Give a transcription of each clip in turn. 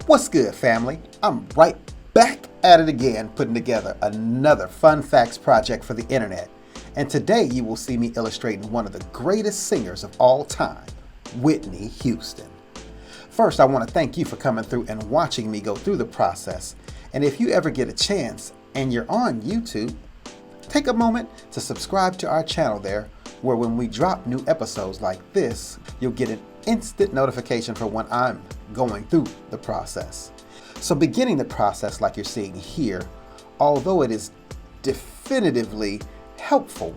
What's good, family? I'm right back at it again, putting together another fun facts project for the internet. And today you will see me illustrating one of the greatest singers of all time, Whitney Houston. First, I want to thank you for coming through and watching me go through the process. And if you ever get a chance and you're on YouTube, take a moment to subscribe to our channel there, where when we drop new episodes like this, you'll get an instant notification for when I'm going through the process. So beginning the process like you're seeing here, although it is definitively helpful,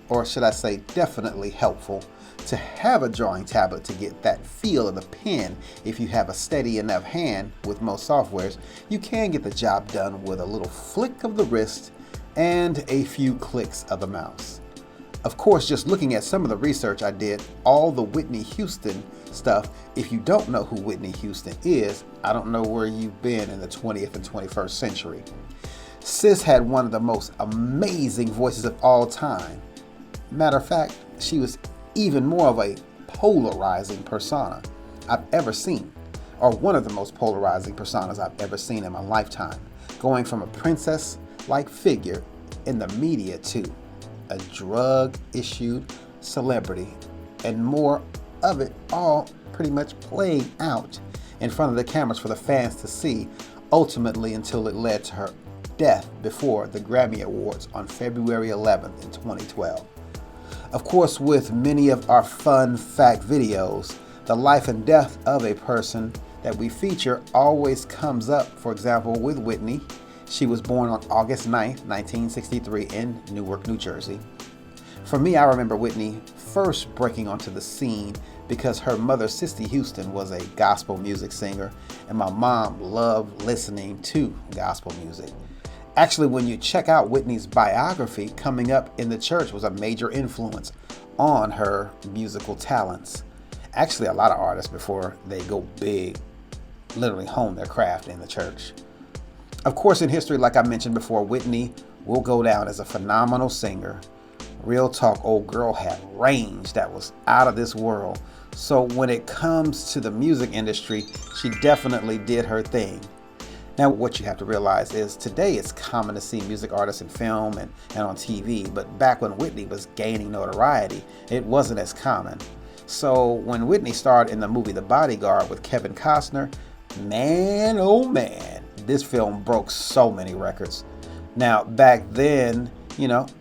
or should I say definitely helpful, to have a drawing tablet to get that feel of the pen. If you have a steady enough hand with most softwares, you can get the job done with a little flick of the wrist and a few clicks of the mouse. Of course, just looking at some of the research I did, all the Whitney Houston stuff, if you don't know who Whitney Houston is, I don't know where you've been in the 20th and 21st century. Sis had one of the most amazing voices of all time. Matter of fact, she was even more of a polarizing persona I've ever seen, or one of the most polarizing personas I've ever seen in my lifetime, going from a princess-like figure in the media to a drug-issued celebrity, and more of it all pretty much playing out in front of the cameras for the fans to see, ultimately until it led to her death before the Grammy Awards on February 11th in 2012. Of course, with many of our fun fact videos, the life and death of a person that we feature always comes up. For example, with Whitney, she was born on August 9th, 1963 in Newark, New Jersey. For me, I remember Whitney first breaking onto the scene because her mother, Sissy Houston, was a gospel music singer, and my mom loved listening to gospel music. Actually, when you check out Whitney's biography, coming up in the church was a major influence on her musical talents. Actually, a lot of artists, before they go big, literally hone their craft in the church. Of course, in history, like I mentioned before, Whitney will go down as a phenomenal singer. Real talk, old girl had range that was out of this world. So when it comes to the music industry, she definitely did her thing. Now, what you have to realize is today it's common to see music artists in film and on TV, but back when Whitney was gaining notoriety, it wasn't as common. So when Whitney starred in the movie The Bodyguard with Kevin Costner, man, oh man, this film broke so many records. Now, back then,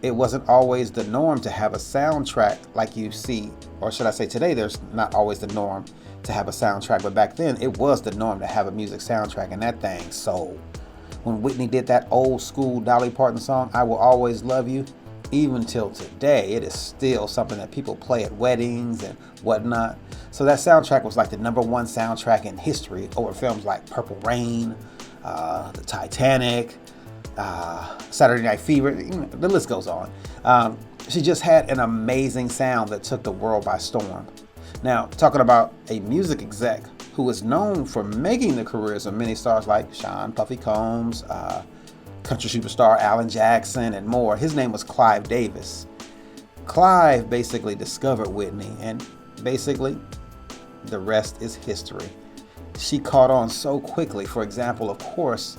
it wasn't always the norm to have a soundtrack like you see, or should I say today, there's not always the norm to have a soundtrack, but back then it was the norm to have a music soundtrack, and that thing sold. When Whitney did that old school Dolly Parton song, I Will Always Love You, even till today, it is still something that people play at weddings and whatnot. So that soundtrack was like the #1 soundtrack in history over films like Purple Rain, The Titanic, Saturday Night Fever, the list goes on. She just had an amazing sound that took the world by storm. Now, talking about a music exec who was known for making the careers of many stars like Sean Puffy Combs, country superstar Alan Jackson, and more, his name was Clive Davis. Clive basically discovered Whitney, and basically the rest is history. She caught on so quickly. For example, of course,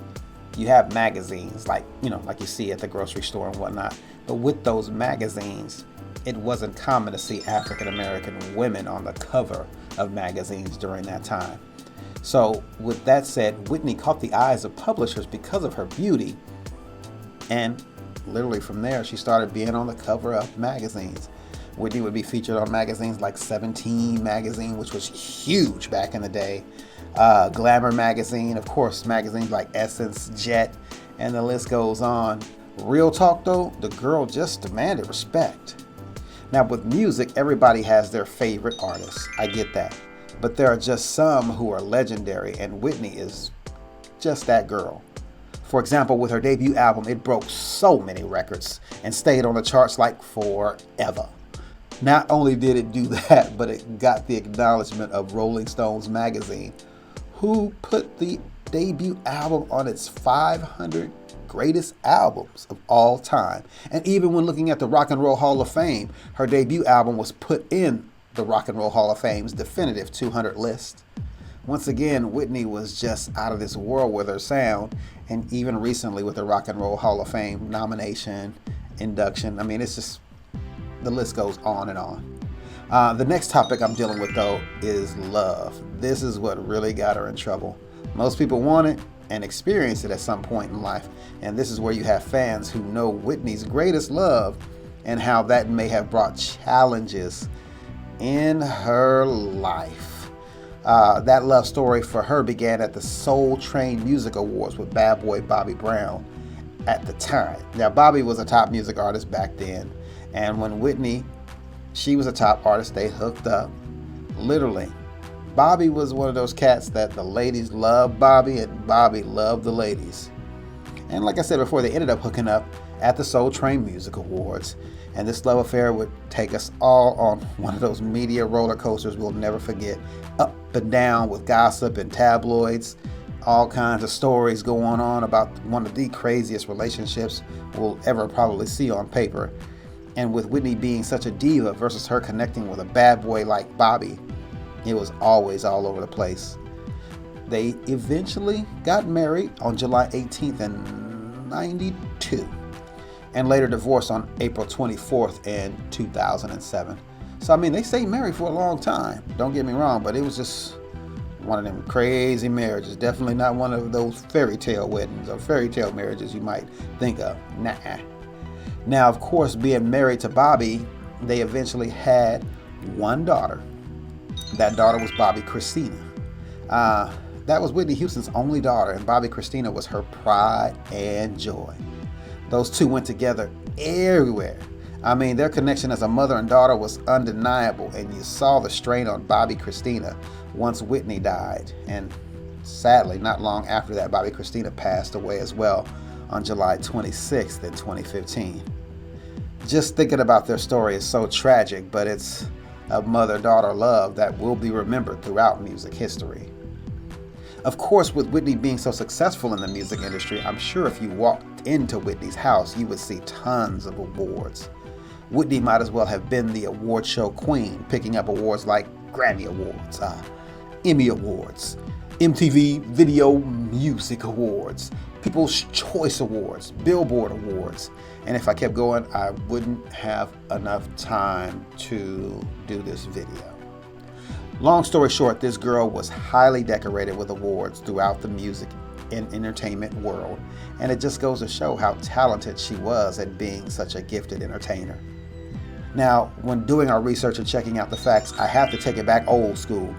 you have magazines like you see at the grocery store and whatnot, but with those magazines, it wasn't common to see African American women on the cover of magazines during that time. So with that said, Whitney caught the eyes of publishers because of her beauty, and literally from there she started being on the cover of magazines. Whitney would be featured on magazines like 17 magazine, which was huge back in the day, Glamour magazine, of course magazines like Essence, Jet, and the list goes on. Real talk though, the girl just demanded respect. Now with music, everybody has their favorite artists, I get that, but there are just some who are legendary, and Whitney is just that girl. For example, with her debut album, it broke so many records and stayed on the charts like forever. Not only did it do that, but it got the acknowledgement of Rolling Stones magazine, who put the debut album on its 500 greatest albums of all time. And even when looking at the Rock and Roll Hall of Fame, her debut album was put in the Rock and Roll Hall of Fame's definitive 200 list. Once again, Whitney was just out of this world with her sound, and even recently with the Rock and Roll Hall of Fame nomination, induction. I mean, it's just, the list goes on and on. The next topic I'm dealing with, though, is love. This is what really got her in trouble. Most people want it and experience it at some point in life, and this is where you have fans who know Whitney's greatest love and how that may have brought challenges in her life. That love story for her began at the Soul Train Music Awards with bad boy Bobby Brown at the time. Now, Bobby was a top music artist back then, and when Whitney, she was a top artist, they hooked up. Literally, Bobby was one of those cats that the ladies loved Bobby and Bobby loved the ladies. And like I said before, they ended up hooking up at the Soul Train Music Awards. And this love affair would take us all on one of those media roller coasters we'll never forget. Up and down with gossip and tabloids. All kinds of stories going on about one of the craziest relationships we'll ever probably see on paper. And with Whitney being such a diva versus her connecting with a bad boy like Bobby, it was always all over the place. They eventually got married on July 18th in 92 and later divorced on April 24th in 2007. So, I mean, they stayed married for a long time. Don't get me wrong, but it was just one of them crazy marriages. Definitely not one of those fairy tale weddings or fairy tale marriages you might think of. Nah. Now, of course, being married to Bobby, they eventually had one daughter. That daughter was Bobbi Kristina. That was Whitney Houston's only daughter, and Bobbi Kristina was her pride and joy. Those two went together everywhere. I mean, their connection as a mother and daughter was undeniable, and you saw the strain on Bobbi Kristina once Whitney died. And sadly, not long after that, Bobbi Kristina passed away as well on July 26th in 2015. Just thinking about their story is so tragic, but it's a mother-daughter love that will be remembered throughout music history. Of course, with Whitney being so successful in the music industry, I'm sure if you walked into Whitney's house, you would see tons of awards. Whitney might as well have been the award show queen, picking up awards like Grammy Awards, Emmy Awards, MTV Video Music Awards, People's Choice Awards, Billboard Awards. And if I kept going, I wouldn't have enough time to do this video. Long story short, this girl was highly decorated with awards throughout the music and entertainment world, and it just goes to show how talented she was at being such a gifted entertainer. Now, when doing our research and checking out the facts, I have to take it back old school.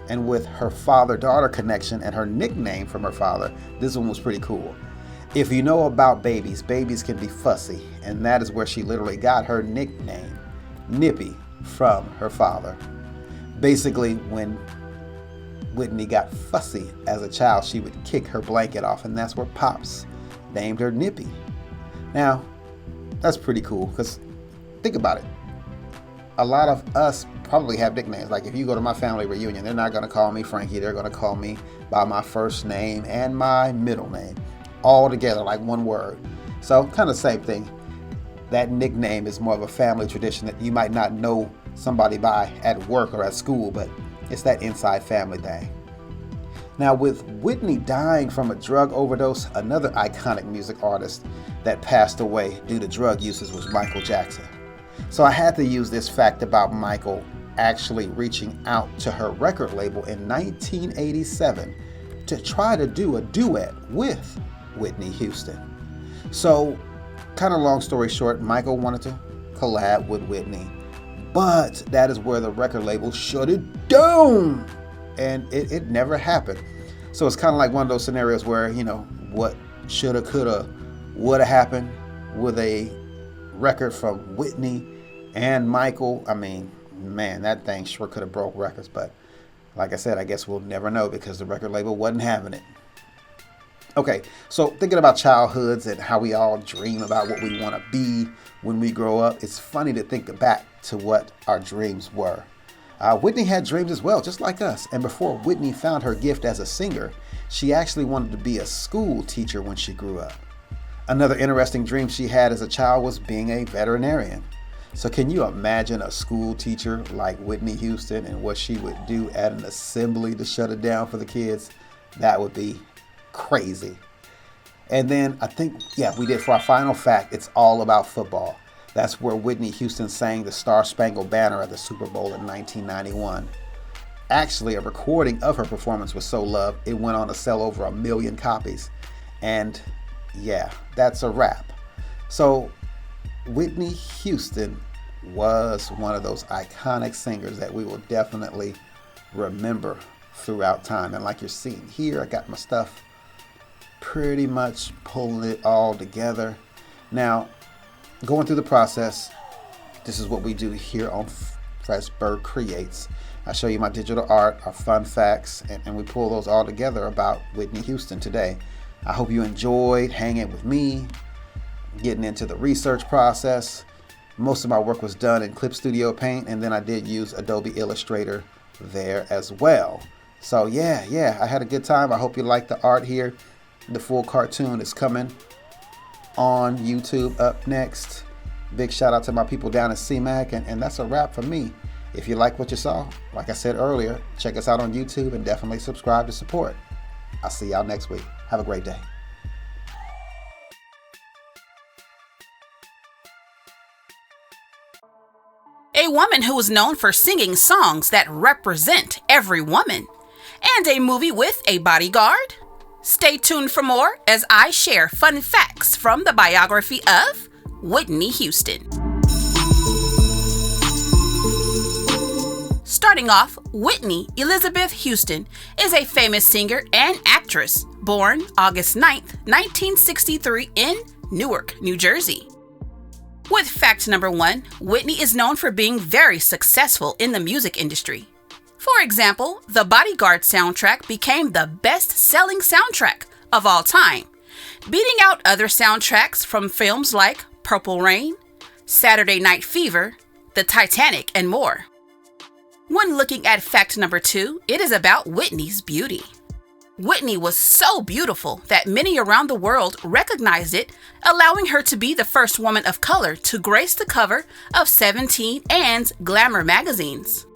And with her father-daughter connection and her nickname from her father, this one was pretty cool. If you know about babies, babies can be fussy, and that is where she literally got her nickname, Nippy, from her father. Basically, when Whitney got fussy as a child, she would kick her blanket off, and that's where Pops named her Nippy. Now, that's pretty cool, because think about it. A lot of us probably have nicknames. Like if you go to my family reunion, they're not going to call me Frankie. They're going to call me by my first name and my middle name, all together like one word. So kind of same thing. That nickname is more of a family tradition that you might not know somebody by at work or at school, but it's that inside family thing. Now, with Whitney dying from a drug overdose, another iconic music artist that passed away due to drug uses was Michael Jackson. So I had to use this fact about Michael actually reaching out to her record label in 1987 to try to do a duet with Whitney Houston. So, kind of long story short, Michael wanted to collab with Whitney, but that is where the record label shut it down, and it never happened. So it's kind of like one of those scenarios where, you know, what shoulda, coulda, woulda happened with a record from Whitney and Michael. I mean, man, that thing sure could have broke records, but like I said, I guess we'll never know because the record label wasn't having it. Okay, so thinking about childhoods and how we all dream about what we want to be when we grow up, it's funny to think back to what our dreams were. Whitney had dreams as well, just like us. And before Whitney found her gift as a singer, she actually wanted to be a school teacher when she grew up. Another interesting dream she had as a child was being a veterinarian. So can you imagine a school teacher like Whitney Houston and what she would do at an assembly to shut it down for the kids? That would be crazy. And then I think, we did for our final fact, it's all about football. That's where Whitney Houston sang the Star Spangled Banner at the Super Bowl in 1991. Actually, a recording of her performance was so loved, it went on to sell over 1 million copies. And that's a wrap. So Whitney Houston was one of those iconic singers that we will definitely remember throughout time. And like you're seeing here, I got my stuff pretty much pulling it all together. Now, going through the process, this is what we do here on Freshberg Creates. I show you my digital art, our fun facts, and we pull those all together about Whitney Houston today. I hope you enjoyed hanging with me, getting into the research process. Most of my work was done in Clip Studio Paint, and then I did use Adobe Illustrator there as well. So I had a good time. I hope you like the art here. The full cartoon is coming on YouTube up next. Big shout out to my people down at CMAC, and that's a wrap for me. If you like what you saw, like I said earlier, check us out on YouTube and definitely subscribe to support. I'll see y'all next week. Have a great day. A woman who is known for singing songs that represent every woman, and a movie with a bodyguard. Stay tuned for more as I share fun facts from the biography of Whitney Houston. Starting off, Whitney Elizabeth Houston is a famous singer and actress born August 9th, 1963 in Newark, New Jersey. With fact number 1, Whitney is known for being very successful in the music industry. For example, the Bodyguard soundtrack became the best-selling soundtrack of all time, beating out other soundtracks from films like Purple Rain, Saturday Night Fever, The Titanic, and more. When looking at fact number 2, it is about Whitney's beauty. Whitney was so beautiful that many around the world recognized it, allowing her to be the first woman of color to grace the cover of 17 and Glamour magazines.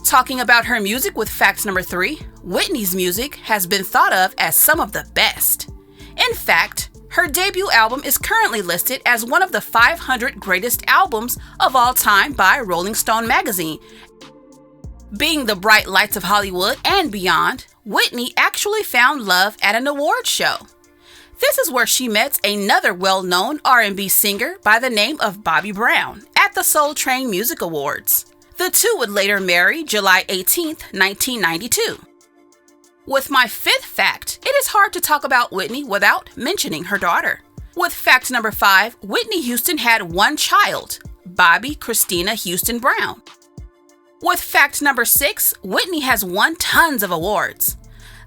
Talking about her music with fact number 3, Whitney's music has been thought of as some of the best. In fact, her debut album is currently listed as one of the 500 greatest albums of all time by Rolling Stone magazine. Being the bright lights of Hollywood and beyond, Whitney actually found love at an award show. This is where she met another well-known R&B singer by the name of Bobby Brown at the Soul Train Music Awards. The two would later marry July 18, 1992. With my 5th fact, it is hard to talk about Whitney without mentioning her daughter. With fact number 5, Whitney Houston had one child, Bobby Christina Houston Brown. With fact number 6, Whitney has won tons of awards.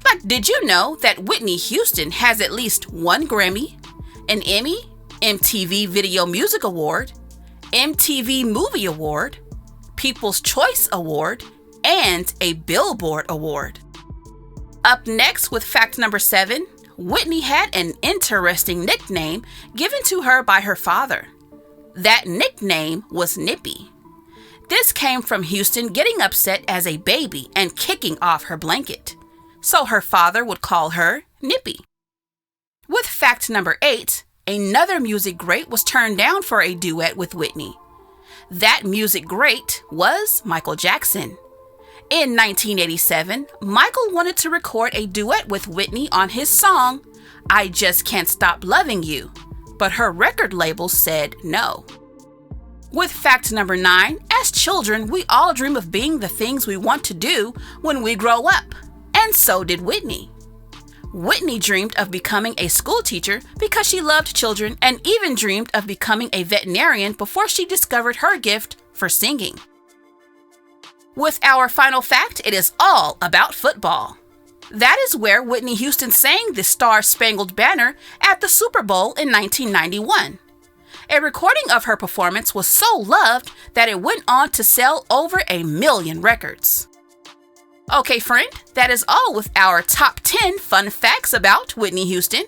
But did you know that Whitney Houston has at least one Grammy, an Emmy, MTV Video Music Award, MTV Movie Award, People's Choice Award, and a Billboard Award? Up next with fact number 7, Whitney had an interesting nickname given to her by her father. That nickname was Nippy. This came from Houston getting upset as a baby and kicking off her blanket. So her father would call her Nippy. With fact number 8, another music great was turned down for a duet with Whitney. That music great was Michael Jackson. In 1987, Michael wanted to record a duet with Whitney on his song, I Just Can't Stop Loving You, but her record label said no. With fact number 9, as children, we all dream of being the things we want to do when we grow up, and so did Whitney. Whitney dreamed of becoming a school teacher because she loved children and even dreamed of becoming a veterinarian before she discovered her gift for singing. With our final fact, it is all about football. That is where Whitney Houston sang the Star Spangled Banner at the Super Bowl in 1991. A recording of her performance was so loved that it went on to sell over 1 million records. Okay, friend, that is all with our top 10 fun facts about Whitney Houston.